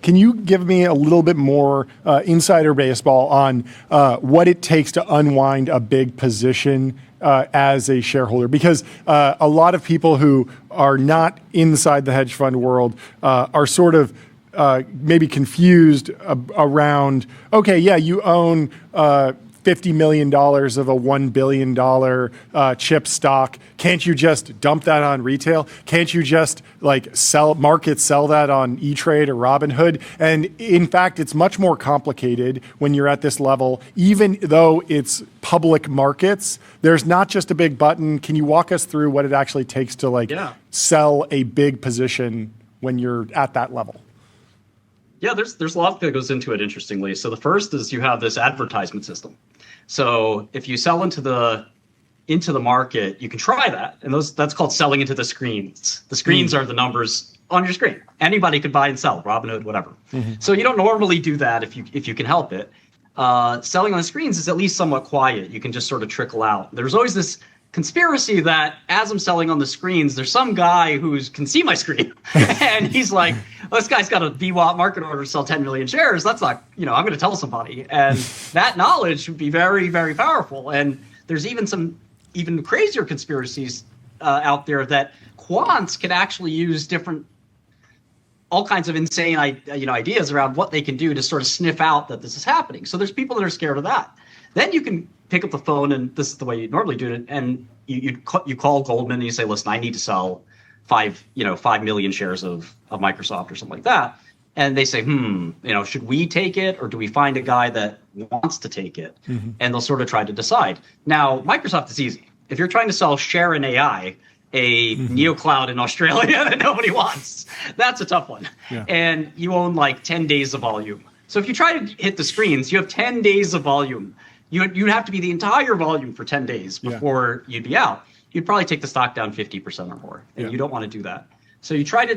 Can you give me a little bit more insider baseball on what it takes to unwind a big position as a shareholder? Because a lot of people who are not inside the hedge fund world are sort of maybe confused around, okay, yeah, you own $50 million of a $1 billion chip stock. Can't you just dump that on retail? Can't you just like sell that on E-Trade or Robinhood? And in fact, it's much more complicated when you're at this level, even though it's public markets. There's not just a big button. Can you walk us through what it actually takes to sell a big position when you're at that level? Yeah, there's a lot that goes into it, interestingly. So the first is you have this advertisement system. So if you sell into the market, you can try that, and that's called selling into the screens. The screens are the numbers on your screen. Anybody could buy and sell, Robinhood, whatever. So you don't normally do that if you can help it. Selling on the screens is at least somewhat quiet. You can just sort of trickle out. There's always this conspiracy that as I'm selling on the screens, there's some guy who can see my screen and he's like, oh, this guy's got a VWAP market order to sell 10 million shares. That's not, I'm going to tell somebody. And that knowledge would be very, very powerful. And there's even some even crazier conspiracies out there that quants can actually use all kinds of insane ideas around what they can do to sort of sniff out that this is happening. So there's people that are scared of that. Then you can pick up the phone, and this is the way you normally do it, and you call Goldman and you say, listen, I need to sell 5 million shares of Microsoft or something like that. And they say, should we take it, or do we find a guy that wants to take it? And they'll sort of try to decide. Now, Microsoft is easy. If you're trying to sell Sharon AI, a neocloud in Australia that nobody wants, that's a tough one. Yeah. And you own like 10 days of volume. So if you try to hit the screens, you have 10 days of volume. You'd have to be the entire volume for 10 days before you'd be out. You'd probably take the stock down 50% or more, and you don't want to do that. So you try to,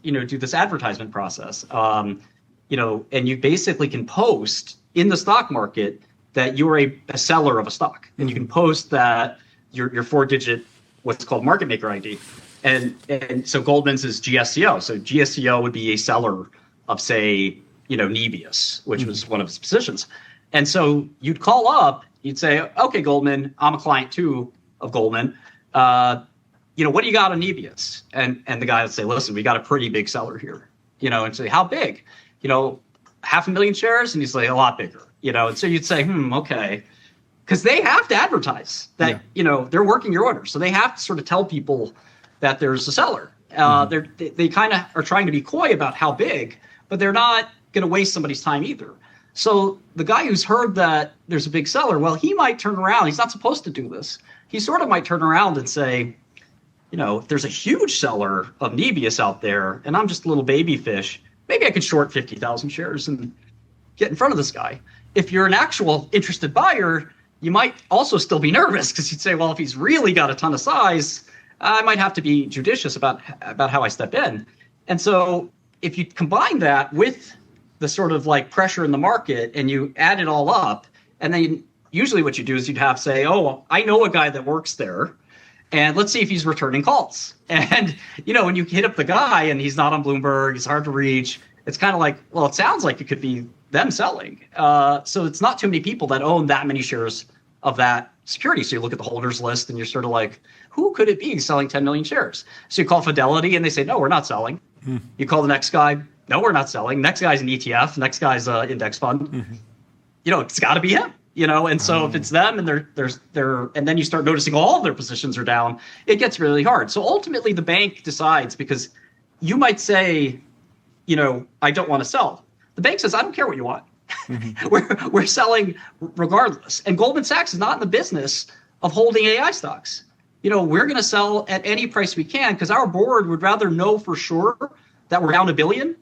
do this advertisement process, and you basically can post in the stock market that you're a seller of a stock, and you can post that your 4-digit what's called market maker ID, and so Goldman's is GSCO. So GSCO would be a seller of, say, Nebius, which was one of his positions. And so you'd call up, you'd say, okay, Goldman, I'm a client too of Goldman. What do you got on Nebius? And the guy would say, listen, we got a pretty big seller here, and say, how big? 500,000 shares? And he's like, a lot bigger, and so you'd say, okay. Because they have to advertise that, they're working your order. So they have to sort of tell people that there's a seller. They kind of are trying to be coy about how big, but they're not going to waste somebody's time either. So the guy who's heard that there's a big seller, well, he might turn around. He's not supposed to do this. He sort of might turn around and say, if there's a huge seller of Nebius out there and I'm just a little baby fish, maybe I could short 50,000 shares and get in front of this guy. If you're an actual interested buyer, you might also still be nervous because you'd say, well, if he's really got a ton of size, I might have to be judicious about how I step in. And so if you combine that with the sort of like pressure in the market and you add it all up, and then usually what you do is you'd have say, oh, I know a guy that works there, and let's see if he's returning calls. And, when you hit up the guy and he's not on Bloomberg, he's hard to reach, it's kind of like, well, it sounds like it could be them selling. So it's not too many people that own that many shares of that security. So you look at the holders list and you're sort of like, who could it be selling 10 million shares? So you call Fidelity and they say, no, we're not selling. You call the next guy, no, we're not selling. Next guy's an ETF. Next guy's an index fund. It's got to be him. And so if it's them and they're and then you start noticing all of their positions are down, it gets really hard. So ultimately the bank decides, because you might say, I don't want to sell. The bank says, I don't care what you want. We're selling regardless. And Goldman Sachs is not in the business of holding AI stocks. We're going to sell at any price we can because our board would rather know for sure that we're down $1 billion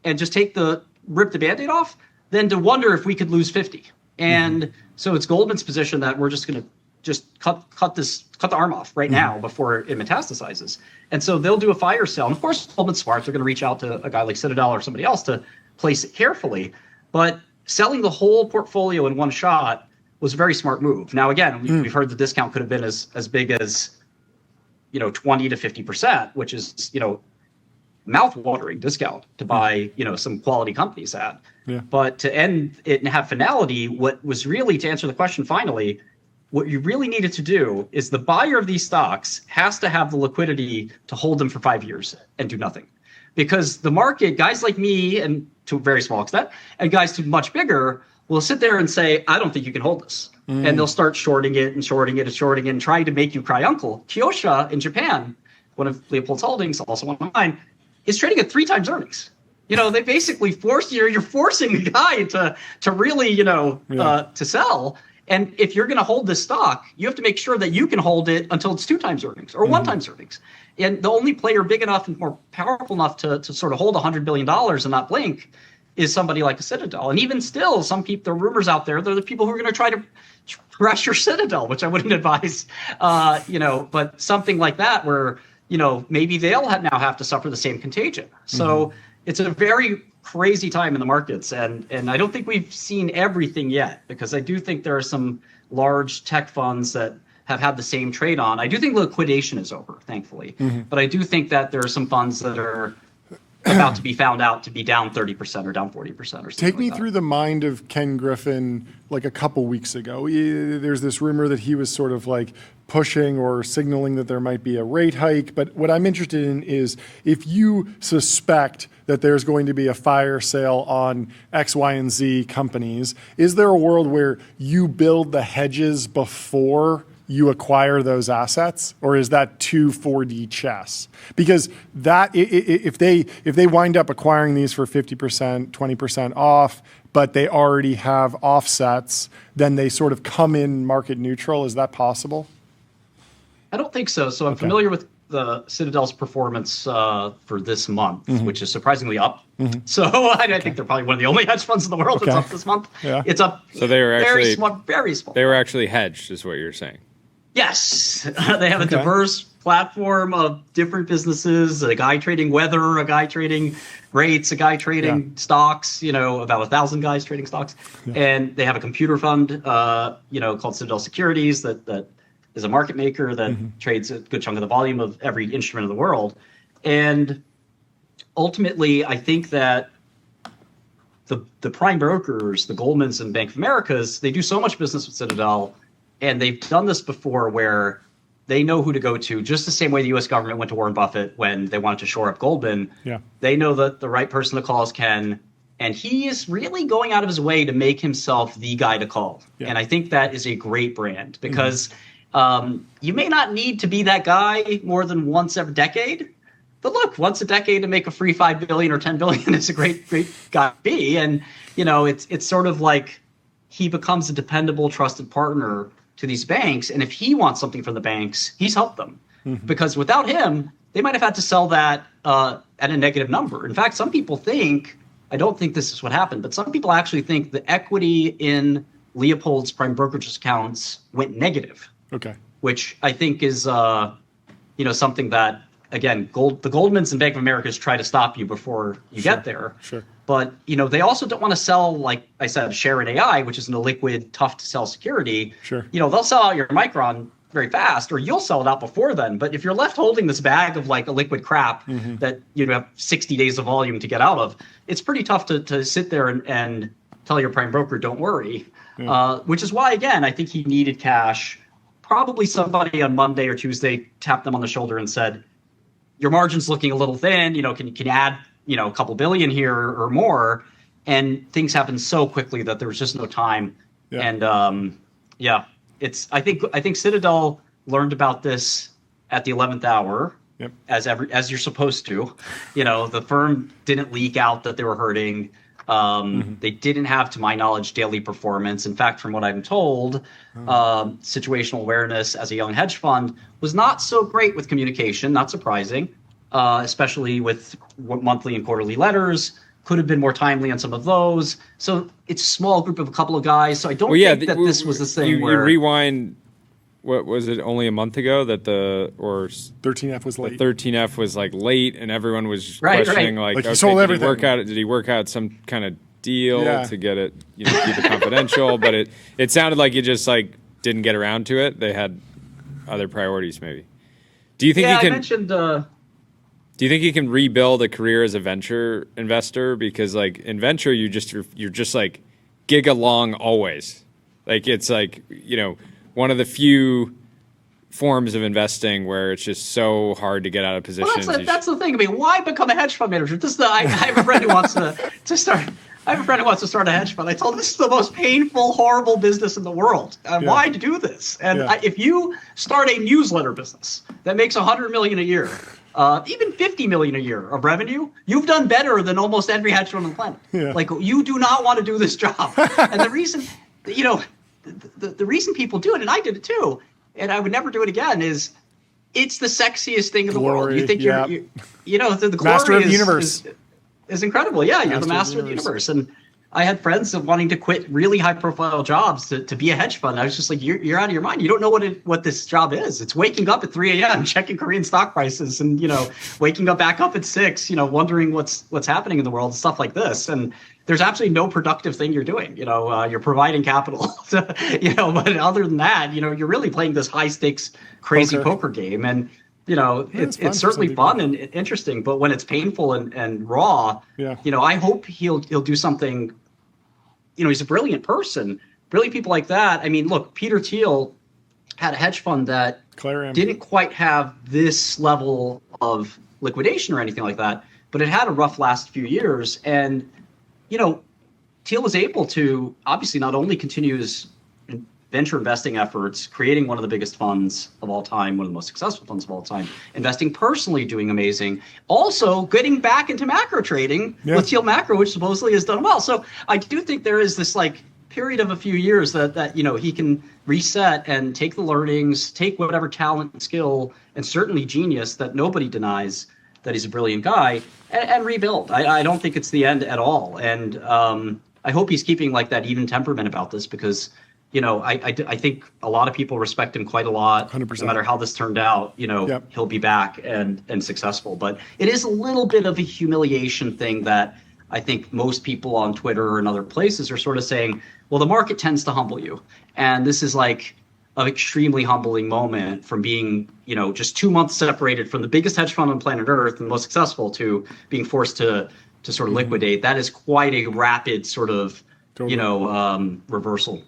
and just rip the Band-Aid off than to wonder if we could lose 50. And so it's Goldman's position that we're just going to just cut the arm off right now before it metastasizes. And so they'll do a fire sale. And of course, Goldman's smart. They're going to reach out to a guy like Citadel or somebody else to place it carefully. But selling the whole portfolio in one shot was a very smart move. Now, again, we've heard the discount could have been as big as, 20 to 50%, which is, mouth-watering discount to buy, some quality companies at. Yeah. But to end it and have finality, what was really, to answer the question finally, what you really needed to do is the buyer of these stocks has to have the liquidity to hold them for 5 years and do nothing. Because the market, guys like me, and to a very small extent, and guys too much bigger, will sit there and say, I don't think you can hold this. And they'll start shorting it and shorting it and shorting it and trying to make you cry uncle. Kyosha in Japan, one of Leopold's holdings, also one of mine, is trading at 3 times earnings. They basically you're forcing the guy to really, to sell. And if you're going to hold this stock, you have to make sure that you can hold it until it's 2 times earnings or 1 times earnings. And the only player big enough and more powerful enough to sort of hold $100 billion and not blink is somebody like a Citadel. And even still, there are rumors out there, they're the people who are going to try to pressure Citadel, which I wouldn't advise, but something like that where, maybe they'll now have to suffer the same contagion. So it's a very crazy time in the markets. And I don't think we've seen everything yet, because I do think there are some large tech funds that have had the same trade on. I do think liquidation is over, thankfully. But I do think that there are some funds that are about to be found out to be down 30% or down 40% or something. Take me through the mind of Ken Griffin like a couple weeks ago. There's this rumor that he was sort of like pushing or signaling that there might be a rate hike. But what I'm interested in is if you suspect that there's going to be a fire sale on X, Y, and Z companies, is there a world where you build the hedges before you acquire those assets, or is that too 4D chess? Because that if they wind up acquiring these for 50%, 20% off, but they already have offsets, then they sort of come in market neutral. Is that possible? I don't think so. So I'm familiar with the Citadel's performance for this month, which is surprisingly up. So I think they're probably one of the only hedge funds in the world that's up this month. Yeah. It's up. So they were actually very small. They were actually hedged, is what you're saying. Yes, they have a diverse platform of different businesses, a guy trading weather, a guy trading rates, a guy trading stocks, about 1,000 guys trading stocks. And they have a computer fund, called Citadel Securities that is a market maker that trades a good chunk of the volume of every instrument in the world. And ultimately, I think that the prime brokers, the Goldmans and Bank of Americas, they do so much business with Citadel. And they've done this before where they know who to go to, just the same way the U.S. government went to Warren Buffett when they wanted to shore up Goldman. Yeah. They know that the right person to call is Ken. And he is really going out of his way to make himself the guy to call. Yeah. And I think that is a great brand because you may not need to be that guy more than once every decade. But look, once a decade to make a free $5 billion or $10 billion is a great guy to be. And, it's sort of like he becomes a dependable, trusted partner to these banks. And if he wants something from the banks, he's helped them. Because without him, they might have had to sell that at a negative number. In fact, some people think, I don't think this is what happened, but some people actually think the equity in Leopold's prime brokerage accounts went negative. Okay. Which I think is, something that, again, the Goldmans and Bank of America's try to stop you before you get there. Sure. But, they also don't want to sell, like I said, share in AI, which is an illiquid, tough to sell security. Sure. They'll sell out your Micron very fast, or you'll sell it out before then. But if you're left holding this bag of like a liquid crap that you have 60 days of volume to get out of, it's pretty tough to sit there and tell your prime broker, don't worry. Yeah. Which is why, again, I think he needed cash. Probably somebody on Monday or Tuesday tapped them on the shoulder and said, your margin's looking a little thin, can you add a couple billion here or more? And things happen so quickly that there was just no time. Yeah. And I think Citadel learned about this at the 11th hour. Yep. As you're supposed to. The firm didn't leak out that they were hurting. They didn't have, to my knowledge, daily performance. In fact, from what I'm told, situational awareness as a young hedge fund was not so great with communication, not surprising, especially with monthly and quarterly letters. Could have been more timely on some of those. So it's a small group of a couple of guys. So I don't think that this was the thing you rewind, what was it, only a month ago that 13F was late. The 13F was like late and everyone was questioning like he sold everything. Did he work out some kind of deal to get it, keep it confidential? But it sounded like you just like didn't get around to it. They had other priorities maybe. Do you think you can... I mentioned... Do you think you can rebuild a career as a venture investor? Because like in venture, you're just like giga long always. Like it's like, one of the few forms of investing where it's just so hard to get out of positions. Well, that's the thing. I mean, why become a hedge fund manager? I have a friend who wants to start. I have a friend who wants to start a hedge fund. I told him this is the most painful, horrible business in the world. Why do this? And if you start a newsletter business that makes $100 million a year, even $50 million a year of revenue, you've done better than almost every hedge fund on the planet. Yeah. Like you do not want to do this job. And the reason, the reason people do it, and I did it too, and I would never do it again, is it's the sexiest thing in the world. You think the glory master of the universe is incredible. Yeah, you're the master of the universe. And I had friends of wanting to quit really high profile jobs to be a hedge fund. I was just like, you're out of your mind. You don't know what this job is. It's waking up at 3 a.m., checking Korean stock prices and, waking up back up at 6, wondering what's happening in the world and stuff like this. And there's absolutely no productive thing you're doing. You're providing capital, but other than that, you're really playing this high stakes, crazy poker game. And, it's certainly fun and interesting, but when it's painful and raw, I hope he'll do something. He's a brilliant person. Brilliant people like that. I mean, look, Peter Thiel had a hedge fund that didn't quite have this level of liquidation or anything like that, but it had a rough last few years. And, Thiel was able to obviously not only continue his venture investing efforts, creating one of the biggest funds of all time, one of the most successful funds of all time, investing personally, doing amazing, also getting back into macro trading with Thiel Macro, which supposedly has done well. So I do think there is this period of a few years that he can reset and take the learnings, take whatever talent and skill, and certainly genius that nobody denies that he's a brilliant guy, and rebuild. I don't think it's the end at all. And I hope he's keeping that even temperament about this, because I think a lot of people respect him quite a lot. 100%. No matter how this turned out, he'll be back and successful. But it is a little bit of a humiliation thing that I think most people on Twitter and other places are sort of saying, well, the market tends to humble you. And this is an extremely humbling moment from being, just 2 months separated from the biggest hedge fund on planet Earth and the most successful to being forced to sort of liquidate. That is quite a rapid sort of, reversal.